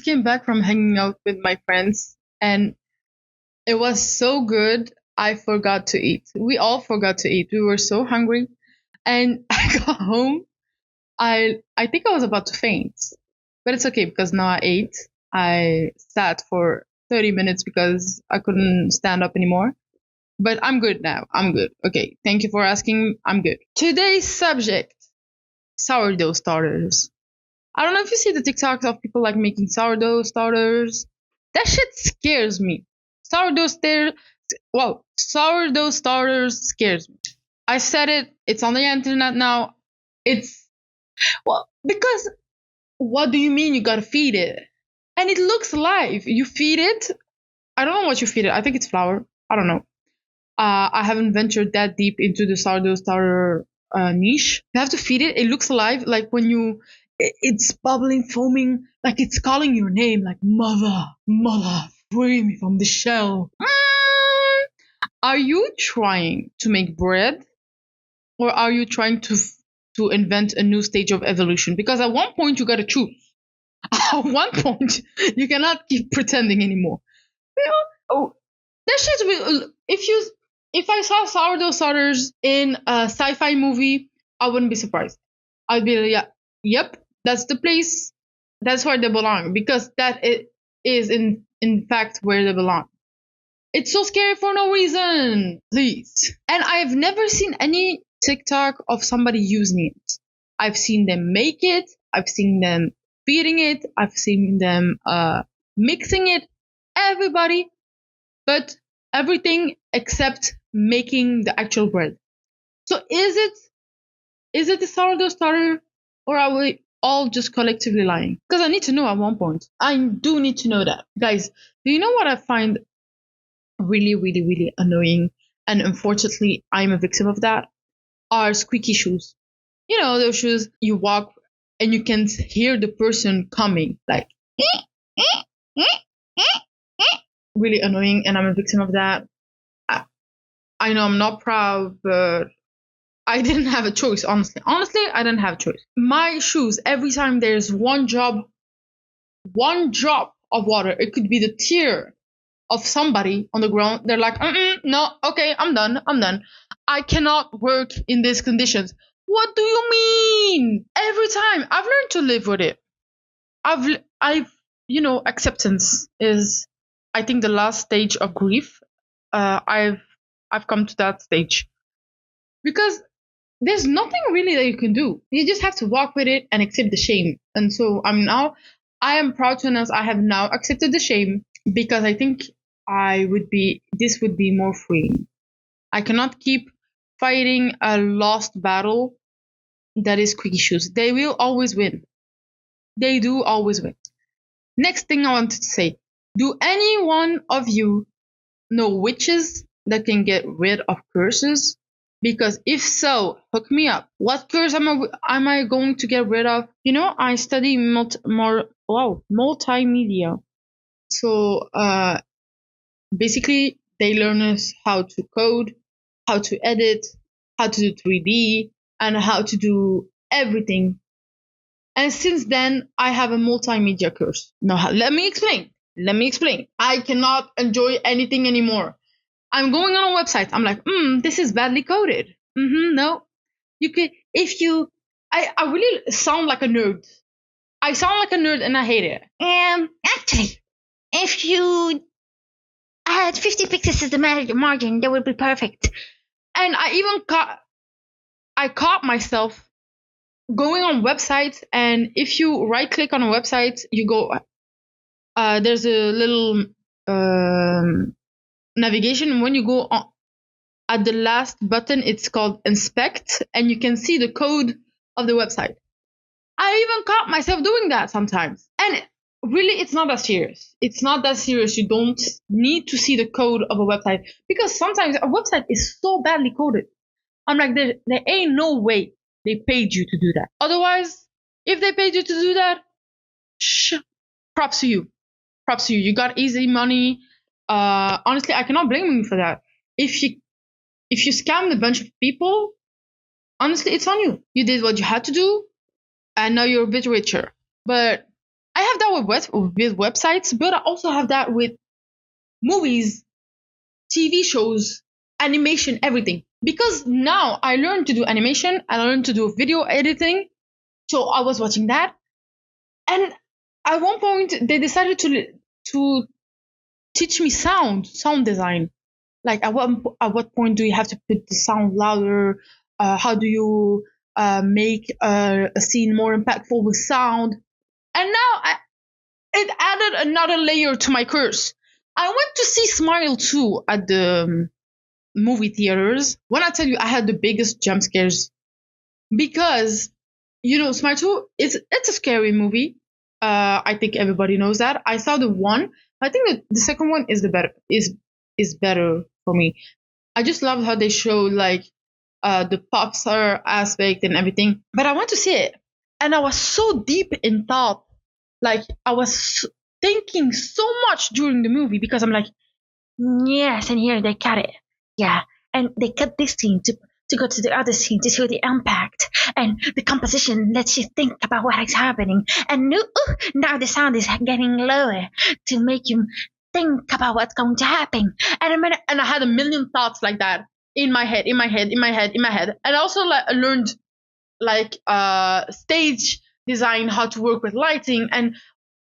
just came back from hanging out with my friends, and it was so good. I forgot to eat. We all forgot to eat. We were so hungry, and I got home. I think I was about to faint, but it's okay because now I ate. I sat for 30 minutes because I couldn't stand up anymore. But I'm good now. I'm good. Okay. Thank you for asking. I'm good. Today's subject: sourdough starters. I don't know if you see the TikToks of people like making sourdough starters. That shit scares me. Sourdough star sourdough starters scares me. I said it. It's on the internet now. It's because what do you mean you gotta feed it? And it looks live. You feed it. I don't know what you feed it. I think it's flour. I don't know. I haven't ventured that deep into the sourdough starter niche. You have to feed it. It looks alive, like when it's bubbling, foaming, like it's calling your name, like mother, mother, free me from the shell. Are you trying to make bread, or are you trying to invent a new stage of evolution? Because at one point you gotta choose. At one point you cannot keep pretending anymore. You know, that shit will. If I saw sourdough starters in a sci-fi movie, I wouldn't be surprised. I'd be like, yeah, yep, that's the place. That's where they belong, because that is in fact where they belong. It's so scary for no reason, please. And I've never seen any TikTok of somebody using it. I've seen them make it. I've seen them feeding it. I've seen them mixing it. Everybody, but everything except making the actual bread. So is it a sourdough starter, or are we all just collectively lying? Because I need to know at one point. I do need to know that. Guys, do you know what I find really, really, really annoying? And unfortunately, I'm a victim of that. Are squeaky shoes. You know, those shoes you walk and you can hear the person coming, like really annoying, and I'm a victim of that. I know I'm not proud, but I didn't have a choice, honestly. Honestly, I didn't have a choice. My shoes, every time there's one drop of water, it could be the tear of somebody on the ground. They're like, no, okay, I'm done. I cannot work in these conditions. What do you mean? Every time. I've learned to live with it. Acceptance is, I think, the last stage of grief. I've come to that stage, because there's nothing really that you can do. You just have to walk with it and accept the shame. And so I am proud to announce I have now accepted the shame, because I think this would be more freeing. I cannot keep fighting a lost battle that is squeaky shoes. They will always win. They do always win. Next thing I wanted to say, do any one of you know witches that can get rid of curses? Because if so, hook me up. What curse am I going to get rid of? You know, I study multimedia. So basically, they learn us how to code, how to edit, how to do 3D, and how to do everything. And since then, I have a multimedia curse. Now, let me explain. I cannot enjoy anything anymore. I'm going on a website. I'm like, this is badly coded. No. You could, I really sound like a nerd. I sound like a nerd and I hate it. Actually, if you add 50 pixels to the margin, that would be perfect. And I caught myself going on websites, and if you right click on a website, you go, there's a little navigation, and when you go on, at the last button, it's called inspect, and you can see the code of the website. I even caught myself doing that sometimes. And really, it's not that serious. You don't need to see the code of a website, because sometimes a website is so badly coded. I'm like, there ain't no way they paid you to do that. Otherwise, if they paid you to do that, props to you. You got easy money. Honestly, I cannot blame you for that. If you scammed a bunch of people, honestly, it's on you. You did what you had to do, and now you're a bit richer. But I have that with websites, but I also have that with movies, TV shows, animation, everything. Because now I learned to do animation, I learned to do video editing. So I was watching that, and at one point they decided to teach me sound design. Like at what point do you have to put the sound louder? How do you make a scene more impactful with sound? And now it added another layer to my curse. I went to see Smile 2 at the movie theaters. When I tell you I had the biggest jump scares, because Smile 2, it's a scary movie. I think everybody knows that. I saw the one. I think that the second one is better for me. I just loved how they showed like the pop star aspect and everything. But I went to see it, and I was so deep in thought. Like I was thinking so much during the movie, because I'm like, Yes, and here they cut it. Yeah, and they cut this scene to go to the other scene to show the impact, and the composition lets you think about what is happening. And now the sound is getting lower to make you think about what's going to happen. and I had a million thoughts like that in my head, and I also learned like stage design, how to work with lighting. And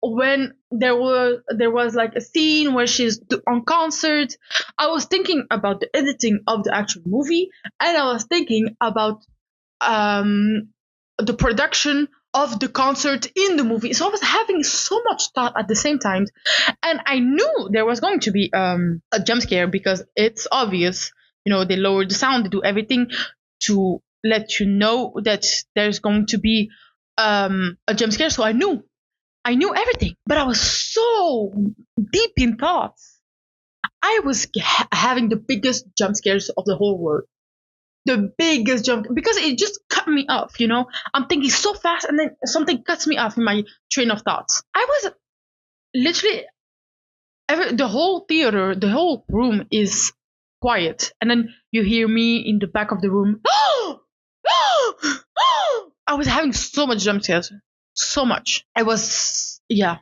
when there was like a scene where she's on concert, I was thinking about the editing of the actual movie, and I was thinking about the production of the concert in the movie. So I was having so much thought at the same time, and I knew there was going to be a jump scare, because it's obvious. They lower the sound, they do everything to let you know that there's going to be a jump scare. So I knew everything, but I was so deep in thoughts. I was having the biggest jump scares of the whole world. The biggest jump, because it just cut me off. I'm thinking so fast, and then something cuts me off in my train of thoughts. I was literally the whole theater, the whole room is quiet, and then you hear me in the back of the room. I was having so much jump scares, so much. Yeah,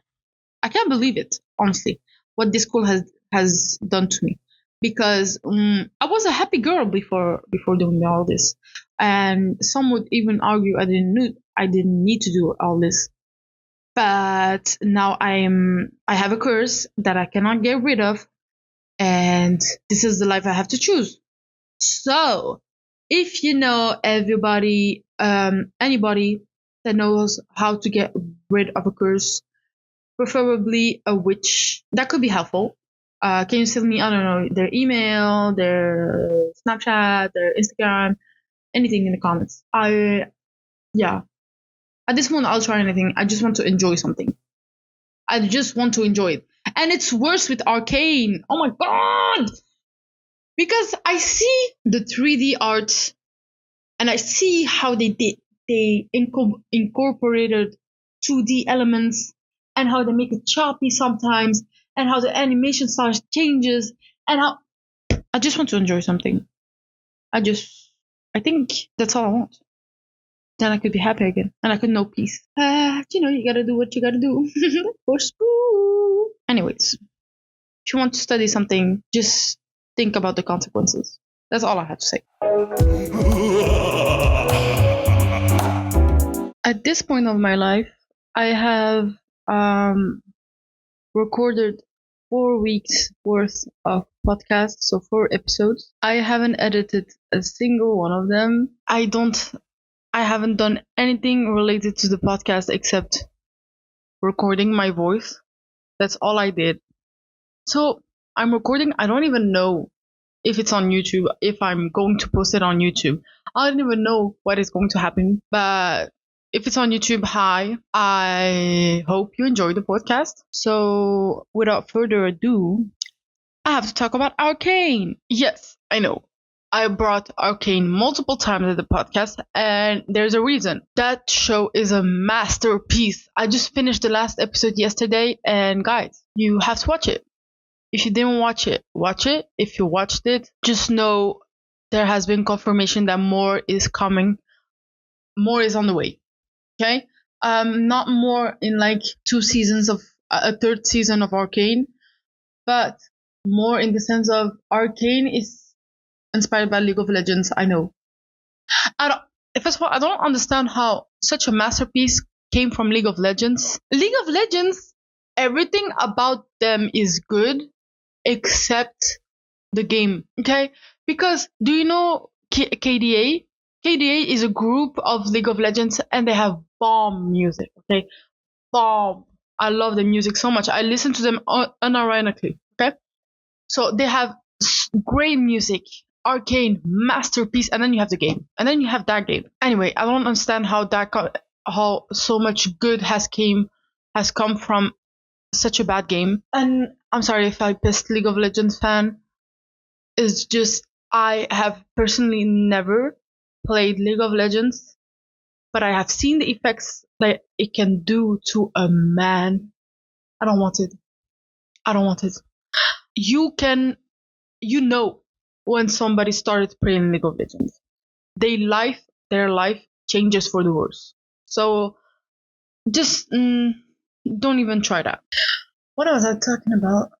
I can't believe it, honestly, what this school has done to me. Because I was a happy girl before doing all this, and some would even argue I didn't need to do all this. But now I have a curse that I cannot get rid of, and this is the life I have to choose. So, if you know anybody that knows how to get rid of a curse, preferably a witch, that could be helpful. Can you send me, I don't know, their email, their Snapchat, their Instagram, anything in the comments? Yeah. At this moment, I'll try anything. I just want to enjoy something. I just want to enjoy it. And it's worse with Arcane. Oh my god! Because I see the 3D art, and I see how they incorporated 2D elements, and how they make it choppy sometimes, and how the animation style changes, and how I just want to enjoy something. I think that's all I want. Then I could be happy again, and I could know peace. You gotta do what you gotta do for school. Anyways, if you want to study something, just think about the consequences. That's all I have to say. At this point of my life, I have recorded 4 weeks worth of podcasts, so 4 episodes. I haven't edited a single one of them. I haven't done anything related to the podcast except recording my voice. That's all I did. So I'm recording. I don't even know if it's on YouTube, if I'm going to post it on YouTube. I don't even know what is going to happen. But if it's on YouTube, hi. I hope you enjoy the podcast. So without further ado, I have to talk about Arcane. Yes, I know. I brought Arcane multiple times at the podcast, and there's a reason. That show is a masterpiece. I just finished the last episode yesterday, and guys, you have to watch it. If you didn't watch it, watch it. If you watched it, just know there has been confirmation that more is coming. More is on the way. Okay? Not more in like 2 seasons of a third season of Arcane, but more in the sense of Arcane is inspired by League of Legends. I know. I don't. First of all, I don't understand how such a masterpiece came from League of Legends. League of Legends, everything about them is good except the game. Okay, because do you know KDA? KDA is a group of League of Legends, and they have bomb music. Okay, bomb. I love the music so much. I listen to them unironically. Okay, so they have great music, Arcane masterpiece, and then you have the game, and then you have that game. Anyway, I don't understand how how so much good has come from such a bad game. And I'm sorry if I pissed League of Legends fan. It's just I have personally never played League of Legends, but I have seen the effects that it can do to a man. I don't want it. I don't want it. You know when somebody started playing League of Legends, their life changes for the worse. So just don't even try that. What was I talking about?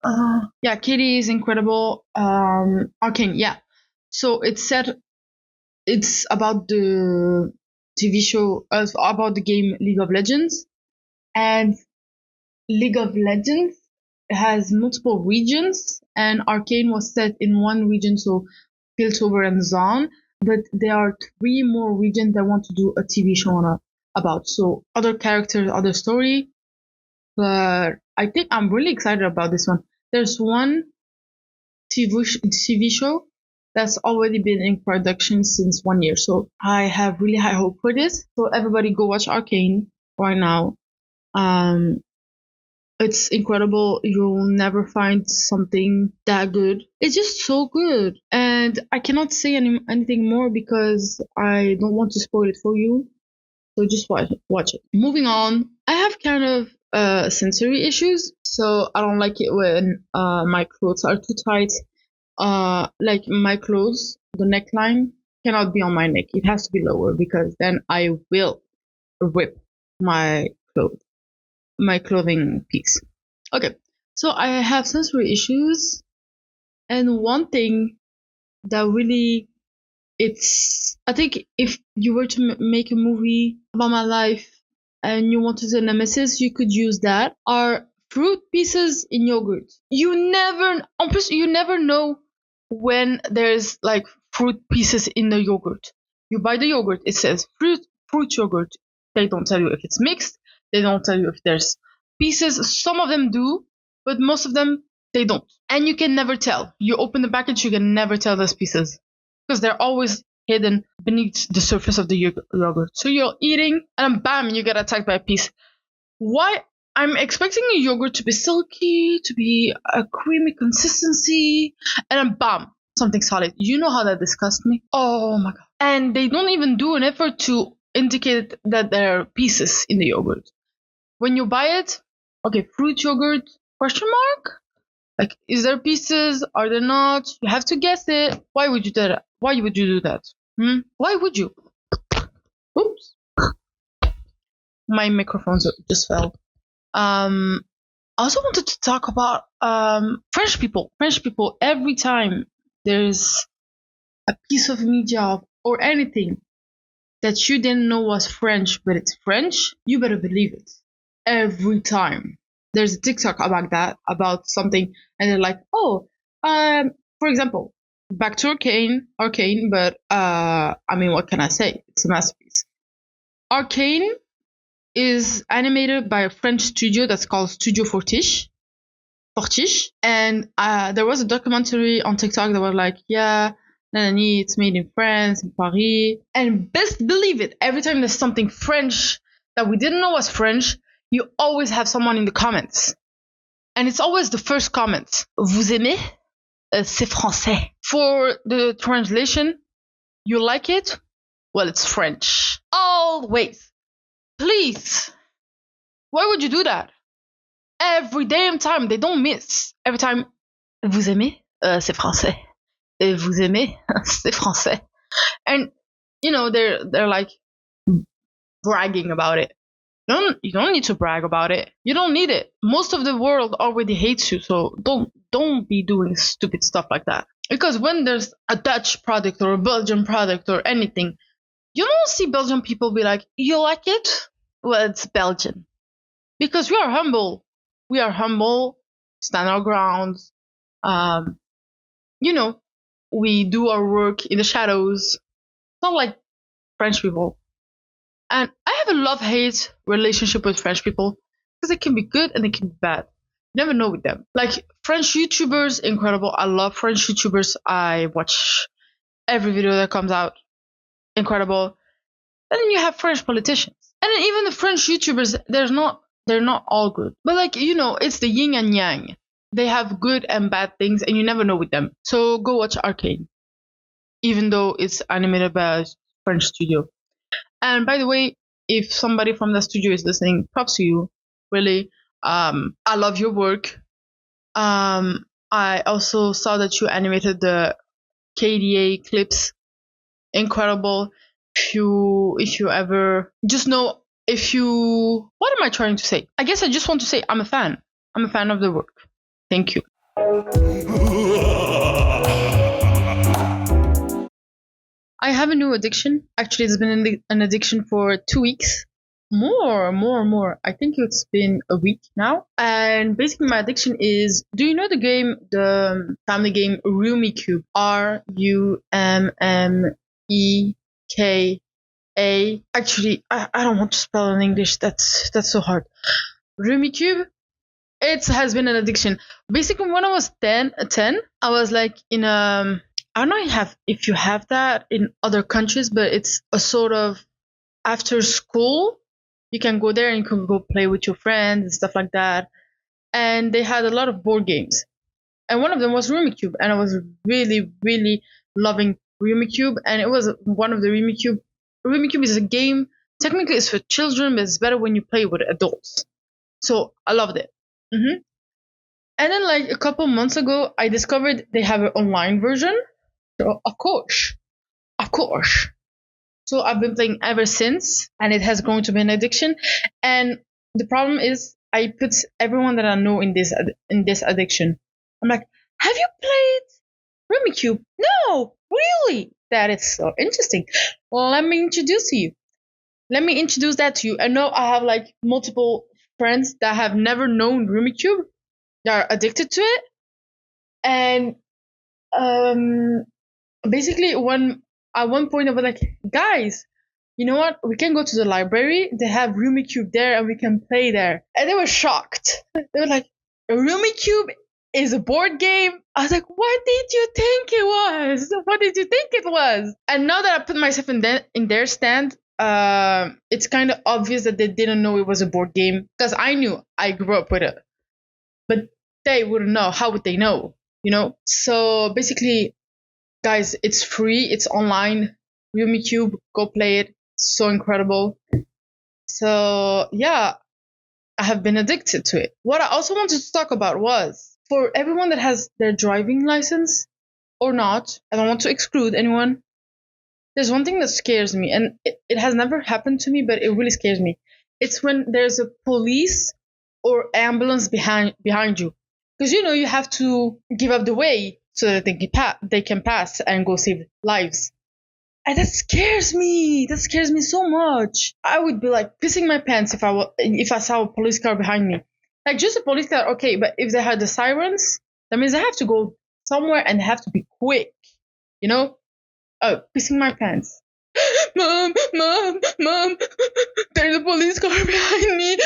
Yeah, Kitty is incredible. Arcane, yeah. So it's about the TV show, about the game League of Legends, and League of Legends has multiple regions, and Arcane was set in one region, so Piltover and Zon. But there are 3 more regions that want to do a TV show about. So other characters, other story. But I think I'm really excited about this one. There's one TV show that's already been in production since 1 year. So I have really high hope for this. So everybody go watch Arcane right now. It's incredible. You'll never find something that good. It's just so good. And I cannot say anything more because I don't want to spoil it for you. So just watch it. Moving on, I have kind of sensory issues. So I don't like it when my clothes are too tight. Like my clothes, the neckline cannot be on my neck. It has to be lower because then I will rip my clothing piece. Okay, so I have sensory issues, and one thing that really I think if you were to make a movie about my life and you wanted a nemesis, you could use that. Are fruit pieces in yogurt. You never know when there's like fruit pieces in the yogurt. You buy the yogurt, it says fruit yogurt. They don't tell you if it's mixed. They don't tell you if there's pieces. Some of them do, but most of them they don't. And you can never tell. You open the package, you can never tell those pieces because they're always hidden beneath the surface of the yogurt. So you're eating and bam, you get attacked by a piece. Why? I'm expecting a yogurt to be silky, to be a creamy consistency, and then bam, something solid. You know how that disgusts me? Oh my god. And they don't even do an effort to indicate that there are pieces in the yogurt. When you buy it, okay, fruit yogurt, question mark? Like, is there pieces? Are there not? You have to guess it. Why would you do that? Why would you do that? Why would you? Oops. My microphone just fell. I also wanted to talk about French people. French people, every time there's a piece of media or anything that you didn't know was French, but it's French, you better believe it. Every time. There's a TikTok about that, about something, and they're like, oh, for example, back to Arcane, but I mean, what can I say? It's a masterpiece. Arcane is animated by a French studio that's called Studio Fortiche. And there was a documentary on TikTok that was like, yeah, it's made in France, in Paris. And best believe it, every time there's something French that we didn't know was French, you always have someone in the comments. And it's always the first comment. Vous aimez? C'est français. For the translation, you like it? Well, it's French. Always. Please. Why would you do that? Every damn time. They don't miss. Every time. Vous aimez? C'est français. Et vous aimez? C'est français. And, they're like bragging about it. You don't need to brag about it. You don't need it. Most of the world already hates you, so don't be doing stupid stuff like that. Because when there's a Dutch product or a Belgian product or anything, you don't see Belgian people be like, "You like it? Well, it's Belgian." Because we are humble. We are humble, stand our grounds. Um, you know, we do our work in the shadows. Not like French people. And I have a love-hate relationship with French people because they can be good and they can be bad. You never know with them. Like French YouTubers, incredible. I love French YouTubers. I watch every video that comes out. Incredible. And then you have French politicians. And then even the French YouTubers, they're not all good. But like, it's the yin and yang. They have good and bad things and you never know with them. So go watch Arcane. Even though it's animated by a French studio. And by the way, if somebody from the studio is listening, props to you. Really. I love your work. I also saw that you animated the KDA clips. Incredible. If you ever just know if you what am I trying to say? I guess I just want to say I'm a fan. I'm a fan of the work. Thank you. I have a new addiction. Actually, it's been an addiction for 2 weeks. More. I think it's been a week now. And basically, my addiction is. Do you know the family game Rummikub? Rummeka. Actually, I don't want to spell in English. That's so hard. Rummikub. It has been an addiction. Basically, when I was 10, I was like in a. I don't know if you have that in other countries, but it's a sort of after school. You can go there and you can go play with your friends and stuff like that. And they had a lot of board games. And one of them was Rummikub. And I was really, really loving Rummikub. And it was one of the Rummikub. Rummikub is a game. Technically, it's for children, but it's better when you play with adults. So I loved it. And then, like a couple months ago, I discovered they have an online version. So of course. So I've been playing ever since, and it has grown to be an addiction. And the problem is, I put everyone that I know in this addiction. I'm like, have you played Rummikub? No, really? That is so interesting. Well, let me introduce you. Let me introduce that to you. I know I have like multiple friends that have never known Rummikub. They are addicted to it, and basically at one point I was like, guys, you know what? We can go to the library. They have Rummikub there and we can play there. And they were shocked. They were like, Rummikub is a board game? I was like, what did you think it was? What did you think it was? And now that I put myself in their stand, it's kind of obvious that they didn't know it was a board game. Because I knew I grew up with it. But they wouldn't know. How would they know? So basically, guys, it's free. It's online. Rummikub, go play it. It's so incredible. So yeah, I have been addicted to it. What I also wanted to talk about was for everyone that has their driving license or not, I don't want to exclude anyone. There's one thing that scares me, and it has never happened to me, but it really scares me. It's when there's a police or ambulance behind you. Because you have to give up the way so that they can pass and go save lives. And that scares me. That scares me so much. I would be like pissing my pants if I saw a police car behind me. Like just a police car, okay, but if they had the sirens, that means I have to go somewhere and they have to be quick. Oh, pissing my pants. Mom, there's a police car behind me.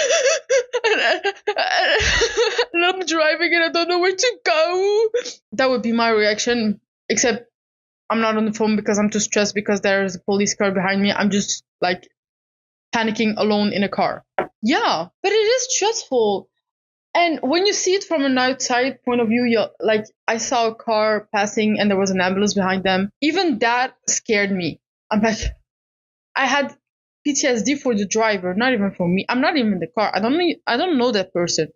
And I'm driving and I don't know where to go. That would be my reaction, except I'm not on the phone because I'm too stressed because there's a police car behind me. I'm just like panicking alone in a car. Yeah, but it is stressful. And when you see it from an outside point of view, like I saw a car passing and there was an ambulance behind them. Even that scared me. I'm like, I had PTSD for the driver, not even for me. I'm not even in the car. I don't know that person.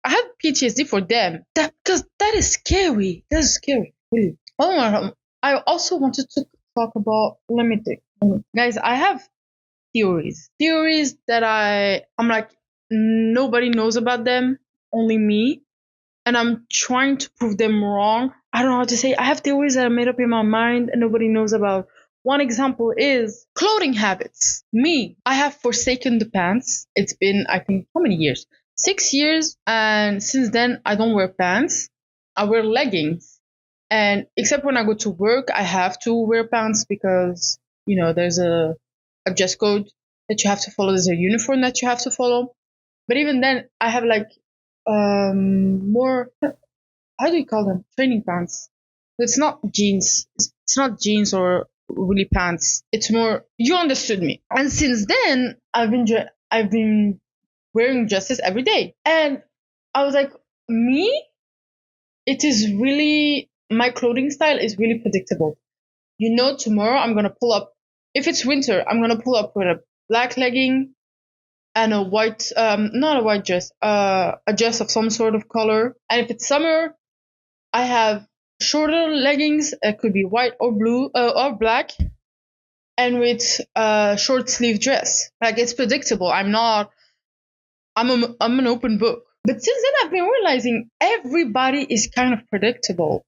I had PTSD for them. Because that is scary. That is scary, really. Oh my God. I also wanted to talk about limiting. Guys, I have theories. Theories that I'm like, nobody knows about them, only me. And I'm trying to prove them wrong. I don't know how to say. I have theories that are made up in my mind and nobody knows about. One example is clothing habits. Me, I have forsaken the pants. It's been, I think, how many years? 6 years. And since then, I don't wear pants. I wear leggings. And except when I go to work, I have to wear pants because, there's a dress code that you have to follow. There's a uniform that you have to follow. But even then, I have like more, how do you call them? Training pants. It's not jeans. It's not jeans or really pants. It's more, you understood me. And since then, I've been wearing dresses every day. And I was like, me, it is really, my clothing style is really predictable. Tomorrow I'm going to pull up, if it's winter, I'm going to pull up with a black legging and a white, not a white dress, a dress of some sort of color. And if it's summer, I have shorter leggings. It could be white or blue or black, and with a short sleeve dress. Like, it's predictable. I'm an open book. But since then, I've been realizing everybody is kind of predictable.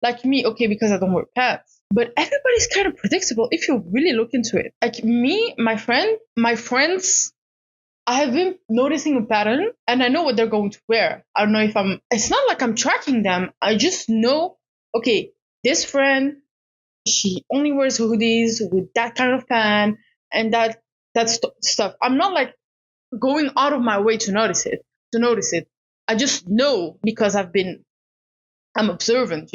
Like me, okay, because I don't wear pants. But everybody's kind of predictable if you really look into it. Like me, my friends, I have been noticing a pattern and I know what they're going to wear. I don't know it's not like I'm tracking them. I just know, okay, this friend, she only wears hoodies with that kind of pant and that stuff. I'm not like going out of my way to notice it. I just know because I'm observant,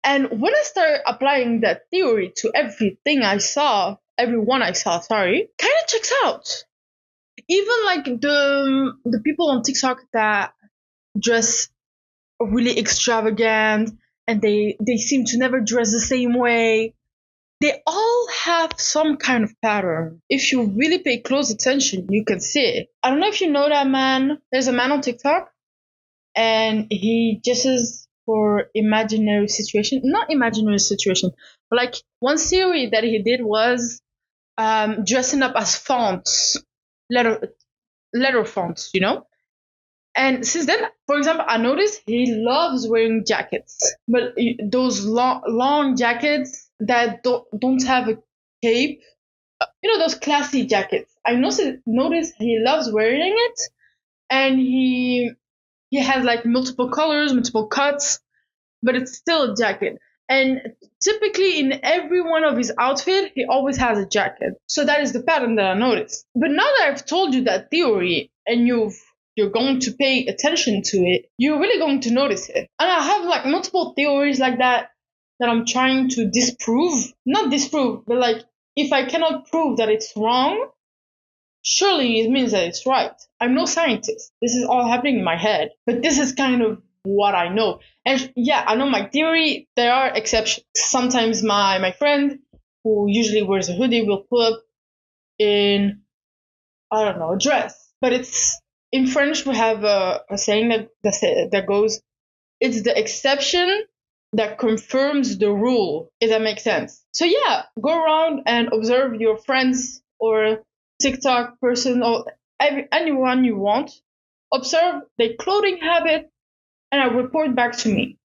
And when I started applying that theory to everyone I saw, kind of checks out. Even like the people on TikTok that dress really extravagant and they seem to never dress the same way. They all have some kind of pattern. If you really pay close attention, you can see it. I don't know if you know that man. There's a man on TikTok and he dresses for imaginary situation. Not imaginary situation, but like one theory that he did was dressing up as fonts. Letter fonts, And since then, for example, I noticed he loves wearing jackets, but those long jackets that don't have a cape, those classy jackets. I noticed he loves wearing it, and he has like multiple colors, multiple cuts, but it's still a jacket. And typically in every one of his outfits, he always has a jacket. So that is the pattern that I noticed. But now that I've told you that theory and you're going to pay attention to it, you're really going to notice it. And I have like multiple theories like that I'm trying to disprove. Not disprove, but like if I cannot prove that it's wrong, surely it means that it's right. I'm no scientist. This is all happening in my head. But this is kind of what I know. And yeah, I know my theory, there are exceptions. Sometimes my friend, who usually wears a hoodie, will pull up in, I don't know, a dress. But it's, in French, we have a saying that goes, it's the exception that confirms the rule, if that makes sense. So yeah, go around and observe your friends or TikTok person or anyone you want. Observe their clothing habit and report back to me.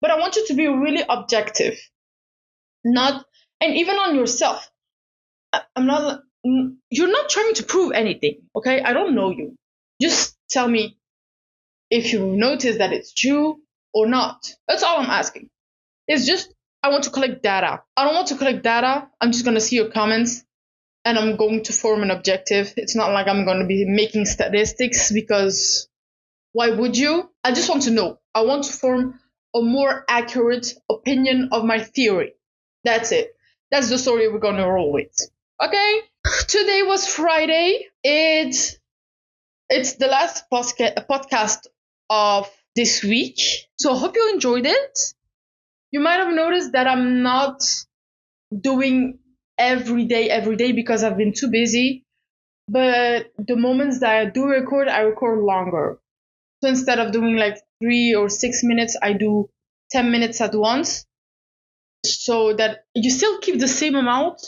But I want you to be really objective. And even on yourself. You're not trying to prove anything, okay? I don't know you. Just tell me if you notice that it's true or not. That's all I'm asking. It's just, I want to collect data. I don't want to collect data. I'm just going to see your comments and I'm going to form an objective. It's not like I'm going to be making statistics because why would you? I just want to know. I want to form a more accurate opinion of my theory. That's it. That's the story we're going to roll with. Okay? Today was Friday. It's the last podcast of this week. So I hope you enjoyed it. You might have noticed that I'm not doing every day because I've been too busy. But the moments that I do record, I record longer. So instead of doing like 3 or 6 minutes, I do 10 minutes at once. So that you still keep the same amount,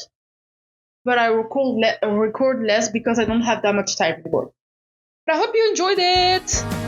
but I record less because I don't have that much time anymore. But I hope you enjoyed it.